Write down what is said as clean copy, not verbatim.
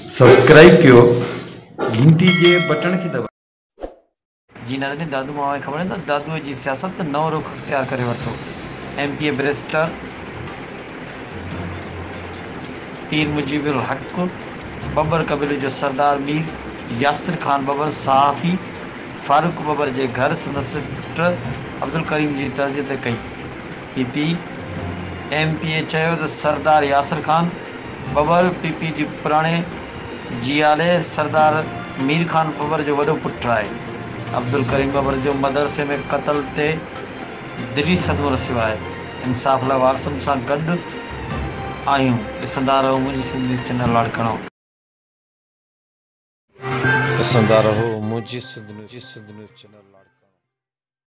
Subscribe कयो घंटी जे button खे दबायो। जी नाज़रीन, दादू मामा खे ख़बर आहे त दादूअ जी सियासत नओं रुख इख्तियार करे वरितो। MP बैरिस्टर पीर मुजीबुल हक़, बबर कबीले जो सरदार मीर यासिर खान बबर सहाफ़ी फारूक बबर जे घर संदसि पुट अब्दुल करीम जी तज़ियत कई। PP MPA चयो त सरदार यासिर खान बबर PP जी पुराणे जियाले सरदार मीर खान बबर जो वॾो पुटु आहे। अब्दुल करीम बबर जो मदरसे में क़त्ल ते दिली सदमो रसियो आहे। इंसाफ़ लाइ वारसनि सां गॾु आहियूं। ॾिसंदा रहो मुंहिंजी सिंधी चैनल लाड़काणो। ॾिसंदा रहो मुंहिंजी सिंध न्यूज़ चैनल लाड़काणो।